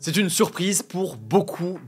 C'est une surprise pour beaucoup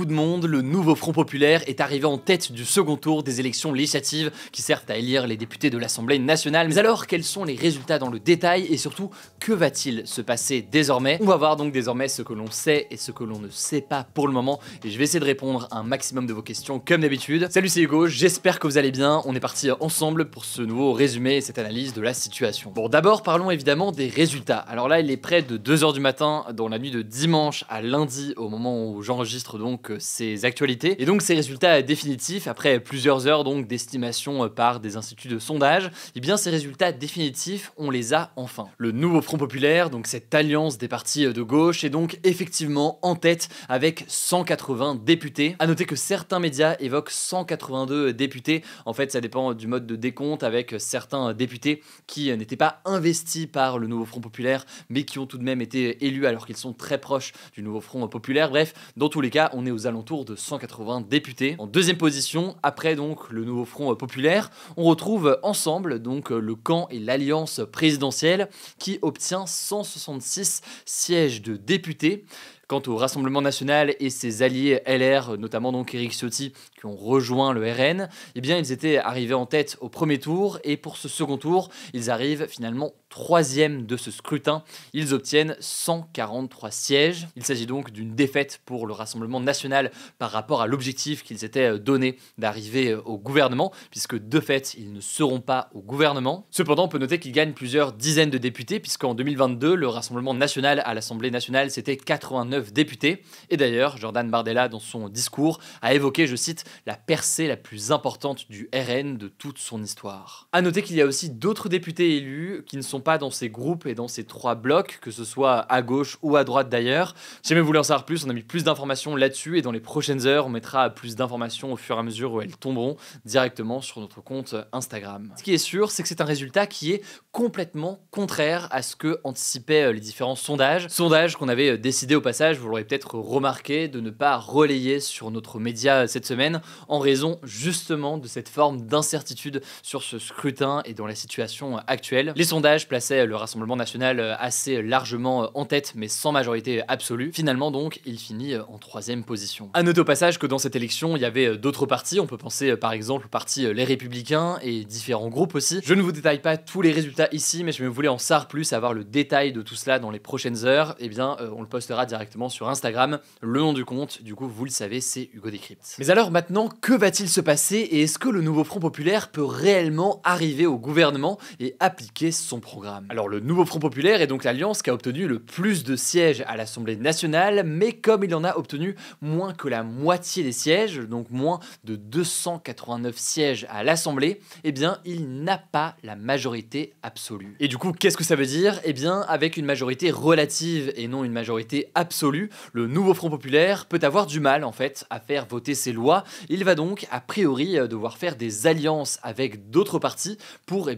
de monde. Le nouveau Front Populaire est arrivé en tête du second tour des élections législatives qui servent à élire les députés de l'Assemblée nationale. Mais alors, quels sont les résultats dans le détail et surtout, que va-t-il se passer désormais? On va voir donc désormais ce que l'on sait et ce que l'on ne sait pas pour le moment et je vais essayer de répondre à un maximum de vos questions comme d'habitude. Salut, c'est Hugo, j'espère que vous allez bien. On est parti ensemble pour ce nouveau résumé et cette analyse de la situation. Bon, d'abord, parlons évidemment des résultats. Alors là, il est près de 2 h du matin dans la nuit de dimanche à lundi au moment où j'enregistre donc ces actualités. Et donc ces résultats définitifs, après plusieurs heures donc d'estimation par des instituts de sondage, et bien ces résultats définitifs, on les a enfin. Le nouveau Front Populaire, donc cette alliance des partis de gauche, est donc effectivement en tête avec 180 députés. A noter que certains médias évoquent 182 députés. En fait, ça dépend du mode de décompte avec certains députés qui n'étaient pas investis par le nouveau Front Populaire, mais qui ont tout de même été élus alors qu'ils sont très proches du nouveau Front Populaire. Bref, dans tous les cas, on est aux alentours de 180 députés. En deuxième position, après donc le nouveau Front Populaire, on retrouve ensemble donc le camp et l'alliance présidentielle qui obtient 166 sièges de députés. Quant au Rassemblement National et ses alliés LR, notamment donc Éric Ciotti, qui ont rejoint le RN, eh bien ils étaient arrivés en tête au premier tour et pour ce second tour, ils arrivent finalement 3e de ce scrutin. Ils obtiennent 143 sièges. Il s'agit donc d'une défaite pour le Rassemblement National par rapport à l'objectif qu'ils s'étaient donné d'arriver au gouvernement, puisque de fait, ils ne seront pas au gouvernement. Cependant, on peut noter qu'ils gagnent plusieurs dizaines de députés, puisqu'en 2022, le Rassemblement National à l'Assemblée nationale, c'était 89 députés. Et d'ailleurs, Jordan Bardella, dans son discours, a évoqué, je cite, la percée la plus importante du RN de toute son histoire. A noter qu'il y a aussi d'autres députés élus qui ne sont pas dans ces groupes et dans ces 3 blocs, que ce soit à gauche ou à droite d'ailleurs. Si jamais vous voulez en savoir plus, on a mis plus d'informations là-dessus et dans les prochaines heures, on mettra plus d'informations au fur et à mesure où elles tomberont directement sur notre compte Instagram. Ce qui est sûr, c'est que c'est un résultat qui est complètement contraire à ce que anticipaient les différents sondages. Sondages qu'on avait décidé au passage, vous l'aurez peut-être remarqué, de ne pas relayer sur notre média cette semaine en raison justement de cette forme d'incertitude sur ce scrutin et dans la situation actuelle. Les sondages plaçait le Rassemblement National assez largement en tête, mais sans majorité absolue. Finalement donc, il finit en 3e position. A noter au passage que dans cette élection, il y avait d'autres partis. On peut penser par exemple au parti Les Républicains et différents groupes aussi. Je ne vous détaille pas tous les résultats ici, mais si vous voulez en savoir plus, avoir le détail de tout cela dans les prochaines heures, eh bien on le postera directement sur Instagram. Le nom du compte, du coup, vous le savez, c'est Hugo Décrypte. Mais alors maintenant, que va-t-il se passer et est-ce que le nouveau Front Populaire peut réellement arriver au gouvernement et appliquer son programme? Alors le nouveau Front Populaire est donc l'alliance qui a obtenu le plus de sièges à l'Assemblée nationale, mais comme il en a obtenu moins que la moitié des sièges, donc moins de 289 sièges à l'Assemblée, eh bien il n'a pas la majorité absolue. Et du coup, qu'est-ce que ça veut dire? Eh bien, avec une majorité relative et non une majorité absolue, le nouveau Front Populaire peut avoir du mal en fait à faire voter ses lois. Il va donc a priori devoir faire des alliances avec d'autres partis pour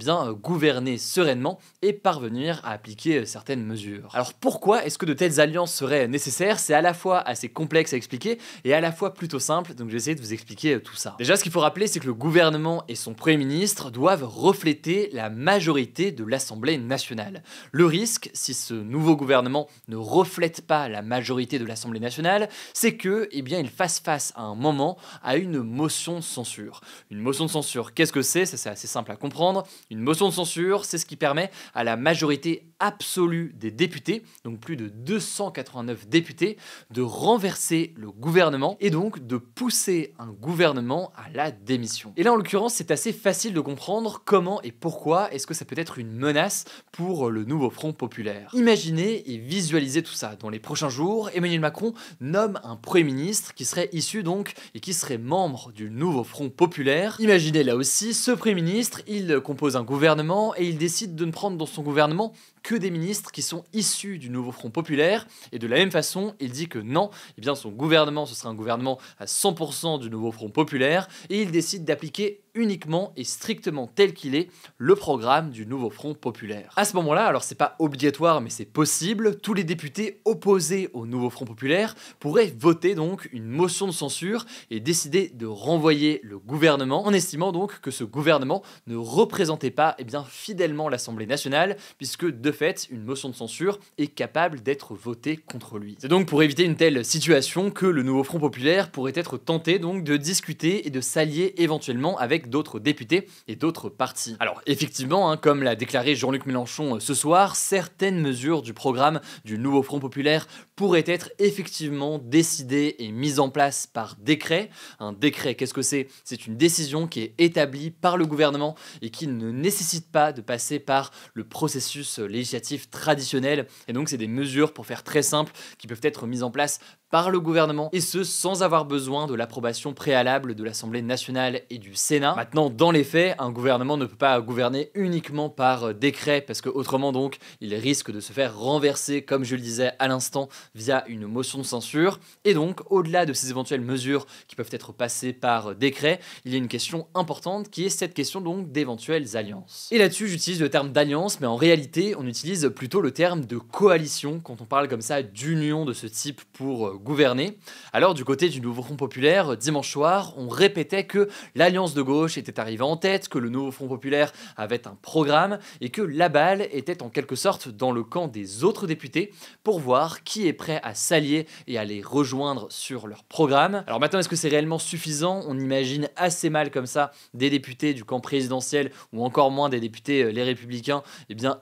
gouverner sereinement et parvenir à appliquer certaines mesures. Alors pourquoi est-ce que de telles alliances seraient nécessaires? C'est à la fois assez complexe à expliquer et à la fois plutôt simple, donc je vais essayer de vous expliquer tout ça. Déjà, ce qu'il faut rappeler, c'est que le gouvernement et son Premier ministre doivent refléter la majorité de l'Assemblée nationale. Le risque, si ce nouveau gouvernement ne reflète pas la majorité de l'Assemblée nationale, c'est que, il fasse face à un moment à une motion de censure. Une motion de censure, qu'est-ce que c'est? Ça, c'est assez simple à comprendre. Une motion de censure, c'est ce qui permet à la majorité absolue des députés, donc plus de 289 députés, de renverser le gouvernement et donc de pousser un gouvernement à la démission. Et là, en l'occurrence, c'est assez facile de comprendre comment et pourquoi est-ce que ça peut être une menace pour le nouveau Front Populaire. Imaginez et visualisez tout ça. Dans les prochains jours, Emmanuel Macron nomme un Premier ministre qui serait issu donc et qui serait membre du nouveau Front Populaire. Imaginez là aussi, ce Premier ministre, il compose un gouvernement et il décide de ne prendre dans son gouvernement que des ministres qui sont issus du nouveau Front Populaire, et de la même façon, il dit que non, son gouvernement, ce sera un gouvernement à 100% du nouveau Front Populaire, et il décide d'appliquer uniquement et strictement tel qu'il est le programme du nouveau Front Populaire. À ce moment-là, alors c'est pas obligatoire mais c'est possible, tous les députés opposés au nouveau Front Populaire pourraient voter donc une motion de censure et décider de renvoyer le gouvernement en estimant donc que ce gouvernement ne représentait pas fidèlement l'Assemblée nationale puisque de fait, une motion de censure est capable d'être votée contre lui. C'est donc pour éviter une telle situation que le nouveau Front populaire pourrait être tenté donc de discuter et de s'allier éventuellement avec d'autres députés et d'autres partis. Alors effectivement, comme l'a déclaré Jean-Luc Mélenchon ce soir, certaines mesures du programme du nouveau Front populaire pourraient être effectivement décidées et mises en place par décret. Un décret, qu'est-ce que c'est? C'est une décision qui est établie par le gouvernement et qui ne nécessite pas de passer par le processus législatif traditionnel. Et donc c'est des mesures, pour faire très simple, qui peuvent être mises en place par le gouvernement, et ce sans avoir besoin de l'approbation préalable de l'Assemblée nationale et du Sénat. Maintenant, dans les faits, un gouvernement ne peut pas gouverner uniquement par décret, parce que autrement donc, il risque de se faire renverser, comme je le disais à l'instant, via une motion de censure. Et donc, au-delà de ces éventuelles mesures qui peuvent être passées par décret, il y a une question importante qui est cette question donc d'éventuelles alliances. Et là-dessus, j'utilise le terme d'alliance, mais en réalité, on utilise plutôt le terme de coalition quand on parle comme ça d'union de ce type pour gouverner. Alors du côté du nouveau Front populaire, dimanche soir, on répétait que l'alliance de gauche était arrivée en tête, que le nouveau Front populaire avait un programme et que la balle était en quelque sorte dans le camp des autres députés pour voir qui est prêt à s'allier et à les rejoindre sur leur programme. Alors maintenant, est-ce que c'est réellement suffisant? On imagine assez mal comme ça des députés du camp présidentiel ou encore moins des députés les Républicains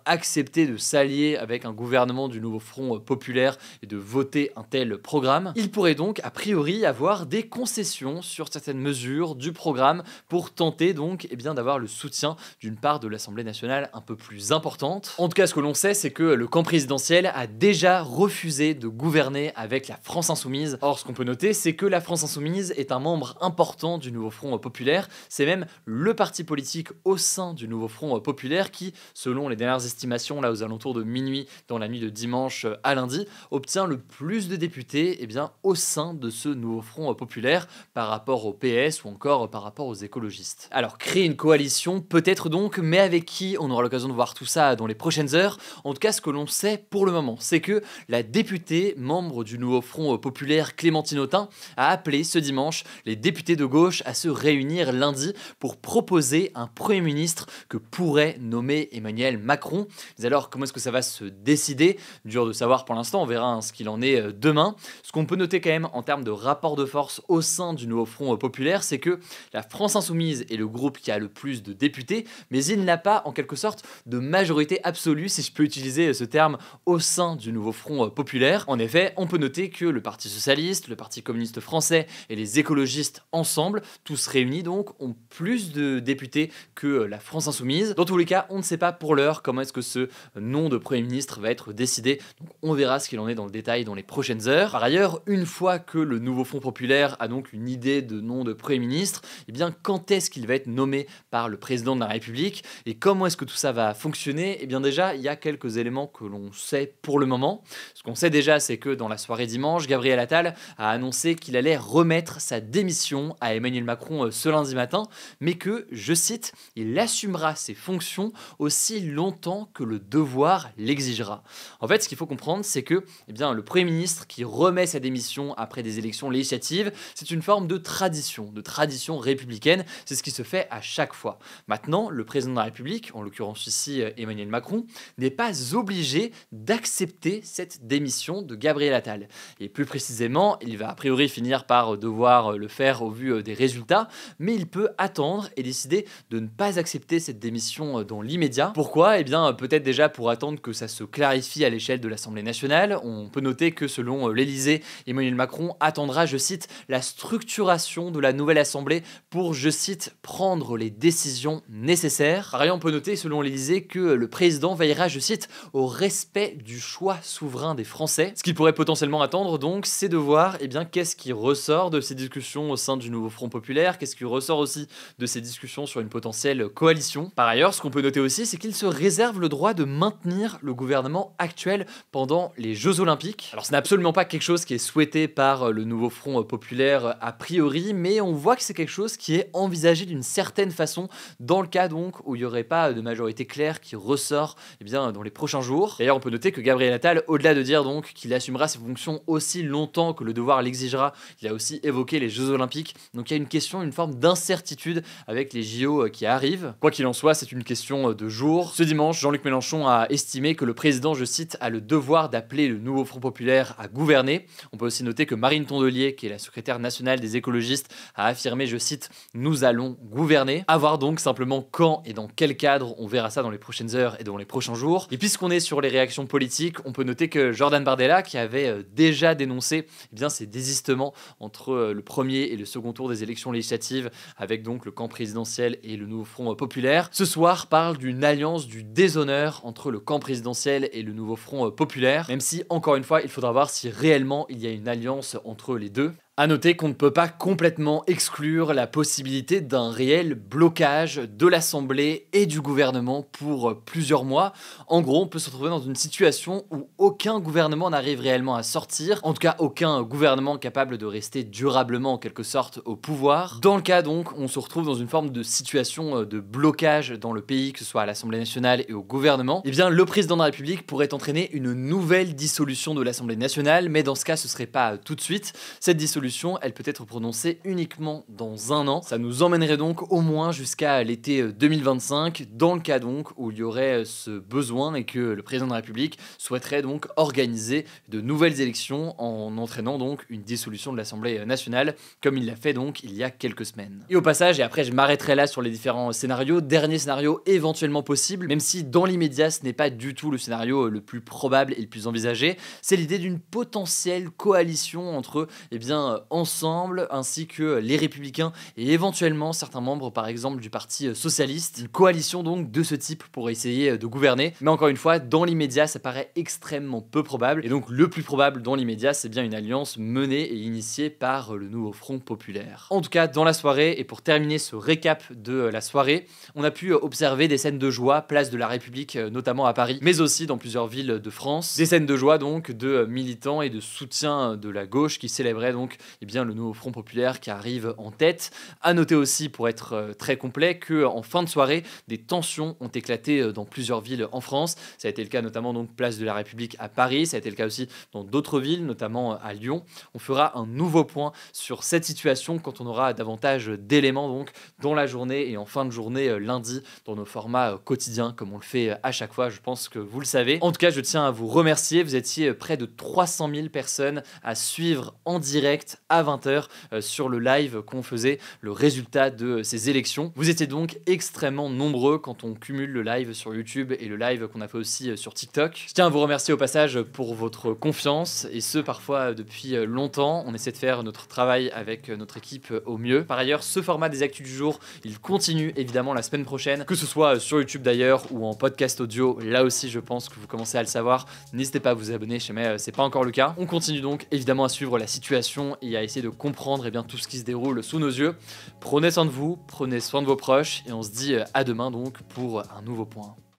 accepter de s'allier avec un gouvernement du nouveau Front populaire et de voter un tel programme. Il pourrait donc a priori avoir des concessions sur certaines mesures du programme pour tenter donc d'avoir le soutien d'une part de l'Assemblée nationale un peu plus importante. En tout cas, ce que l'on sait, c'est que le camp présidentiel a déjà refusé de gouverner avec la France Insoumise. Or, ce qu'on peut noter, c'est que la France Insoumise est un membre important du nouveau Front populaire. C'est même le parti politique au sein du nouveau Front populaire qui, selon les dernières estimations, là aux alentours de minuit, dans la nuit de dimanche à lundi, obtient le plus de députés au sein de ce nouveau Front populaire par rapport au PS ou encore par rapport aux écologistes. Alors créer une coalition peut-être donc, mais avec qui? On aura l'occasion de voir tout ça dans les prochaines heures. En tout cas, ce que l'on sait pour le moment, c'est que la députée membre du nouveau Front populaire Clémentine Autain a appelé ce dimanche les députés de gauche à se réunir lundi pour proposer un Premier ministre que pourrait nommer Emmanuel Macron. Mais alors comment est-ce que ça va se décider? Dur de savoir pour l'instant, on verra ce qu'il en est demain. Ce qu'on peut noter quand même en termes de rapport de force au sein du nouveau Front populaire, c'est que la France Insoumise est le groupe qui a le plus de députés, mais il n'a pas en quelque sorte de majorité absolue, si je peux utiliser ce terme, au sein du nouveau Front populaire. En effet, on peut noter que le Parti socialiste, le Parti communiste français et les écologistes ensemble, tous réunis donc, ont plus de députés que la France Insoumise. Dans tous les cas, on ne sait pas pour l'heure comment est-ce que ce nom de Premier ministre va être décidé, donc on verra ce qu'il en est dans le détail dans les prochaines heures. Par ailleurs, une fois que le nouveau Front populaire a donc une idée de nom de Premier ministre, quand est-ce qu'il va être nommé par le président de la République et comment est-ce que tout ça va fonctionner? Déjà, il y a quelques éléments que l'on sait pour le moment. Ce qu'on sait déjà, c'est que dans la soirée dimanche, Gabriel Attal a annoncé qu'il allait remettre sa démission à Emmanuel Macron ce lundi matin, mais que, je cite, il assumera ses fonctions aussi longtemps que le devoir l'exigera. En fait, ce qu'il faut comprendre, c'est que le Premier ministre qui remet sa démission après des élections législatives, c'est une forme de tradition républicaine, c'est ce qui se fait à chaque fois. Maintenant, le président de la République, en l'occurrence ici Emmanuel Macron, n'est pas obligé d'accepter cette démission de Gabriel Attal. Et plus précisément, il va a priori finir par devoir le faire au vu des résultats, mais il peut attendre et décider de ne pas accepter cette démission dans l'immédiat. Pourquoi? Peut-être déjà pour attendre que ça se clarifie à l'échelle de l'Assemblée nationale. On peut noter que selon l'Élysée, Emmanuel Macron attendra, je cite, la structuration de la nouvelle Assemblée pour, je cite, prendre les décisions nécessaires. Par ailleurs, on peut noter selon l'Élysée que le président veillera, je cite, au respect du choix souverain des Français. Ce qu'il pourrait potentiellement attendre donc, c'est de voir qu'est-ce qui ressort de ces discussions au sein du nouveau Front populaire, qu'est-ce qui ressort aussi de ces discussions sur une potentielle coalition. Par ailleurs, ce qu'on peut noter aussi, c'est qu'il se réserve le droit de maintenir le gouvernement actuel pendant les Jeux Olympiques. Alors ce n'est absolument pas quelque chose chose qui est souhaité par le nouveau Front populaire a priori, mais on voit que c'est quelque chose qui est envisagé d'une certaine façon dans le cas donc où il n'y aurait pas de majorité claire qui ressort dans les prochains jours. D'ailleurs, on peut noter que Gabriel Attal, au-delà de dire donc qu'il assumera ses fonctions aussi longtemps que le devoir l'exigera, il a aussi évoqué les Jeux Olympiques. Donc il y a une question, une forme d'incertitude avec les JO qui arrivent. Quoi qu'il en soit, c'est une question de jour. Ce dimanche, Jean-Luc Mélenchon a estimé que le président, je cite, a le devoir d'appeler le nouveau Front populaire à gouverner. On peut aussi noter que Marine Tondelier, qui est la secrétaire nationale des écologistes, a affirmé, je cite, nous allons gouverner. À voir donc simplement quand et dans quel cadre, on verra ça dans les prochaines heures et dans les prochains jours. Et puisqu'on est sur les réactions politiques, on peut noter que Jordan Bardella, qui avait déjà dénoncé ces désistements entre le premier et le second tour des élections législatives, avec donc le camp présidentiel et le nouveau Front populaire, ce soir parle d'une alliance du déshonneur entre le camp présidentiel et le nouveau Front populaire, même si, encore une fois, il faudra voir si réellement il y a une alliance entre les deux. A noter qu'on ne peut pas complètement exclure la possibilité d'un réel blocage de l'Assemblée et du gouvernement pour plusieurs mois. En gros, on peut se retrouver dans une situation où aucun gouvernement n'arrive réellement à sortir, en tout cas aucun gouvernement capable de rester durablement en quelque sorte au pouvoir. Dans le cas donc, on se retrouve dans une forme de situation de blocage dans le pays, que ce soit à l'Assemblée nationale et au gouvernement. Le président de la République pourrait entraîner une nouvelle dissolution de l'Assemblée nationale, mais dans ce cas, ce serait pas tout de suite. Cette dissolution, elle peut être prononcée uniquement dans un an. Ça nous emmènerait donc au moins jusqu'à l'été 2025, dans le cas donc où il y aurait ce besoin et que le président de la République souhaiterait donc organiser de nouvelles élections en entraînant donc une dissolution de l'Assemblée nationale, comme il l'a fait donc il y a quelques semaines. Et au passage, et après je m'arrêterai là sur les différents scénarios, dernier scénario éventuellement possible, même si dans l'immédiat ce n'est pas du tout le scénario le plus probable et le plus envisagé, c'est l'idée d'une potentielle coalition entre Ensemble, ainsi que les Républicains et éventuellement certains membres par exemple du Parti Socialiste. Une coalition donc de ce type pour essayer de gouverner. Mais encore une fois, dans l'immédiat, ça paraît extrêmement peu probable. Et donc le plus probable dans l'immédiat, c'est bien une alliance menée et initiée par le nouveau Front populaire. En tout cas, dans la soirée, et pour terminer ce récap de la soirée, on a pu observer des scènes de joie, place de la République, notamment à Paris, mais aussi dans plusieurs villes de France. Des scènes de joie donc de militants et de soutien de la gauche qui célébraient donc le nouveau Front populaire qui arrive en tête. À noter aussi, pour être très complet, qu'en fin de soirée, des tensions ont éclaté dans plusieurs villes en France. Ça a été le cas notamment donc place de la République à Paris, ça a été le cas aussi dans d'autres villes, notamment à Lyon. On fera un nouveau point sur cette situation quand on aura davantage d'éléments donc dans la journée et en fin de journée lundi dans nos formats quotidiens comme on le fait à chaque fois, je pense que vous le savez. En tout cas, je tiens à vous remercier, vous étiez près de 300 000 personnes à suivre en direct à 20h sur le live qu'on faisait, le résultat de ces élections. Vous étiez donc extrêmement nombreux quand on cumule le live sur YouTube et le live qu'on a fait aussi sur TikTok. Je tiens à vous remercier au passage pour votre confiance, et ce parfois depuis longtemps. On essaie de faire notre travail avec notre équipe au mieux. Par ailleurs, ce format des actus du jour, il continue évidemment la semaine prochaine, que ce soit sur YouTube d'ailleurs ou en podcast audio. Là aussi, je pense que vous commencez à le savoir. N'hésitez pas à vous abonner, si jamais c'est pas encore le cas. On continue donc évidemment à suivre la situation et à essayer de comprendre tout ce qui se déroule sous nos yeux. Prenez soin de vous, prenez soin de vos proches et on se dit à demain donc pour un nouveau point.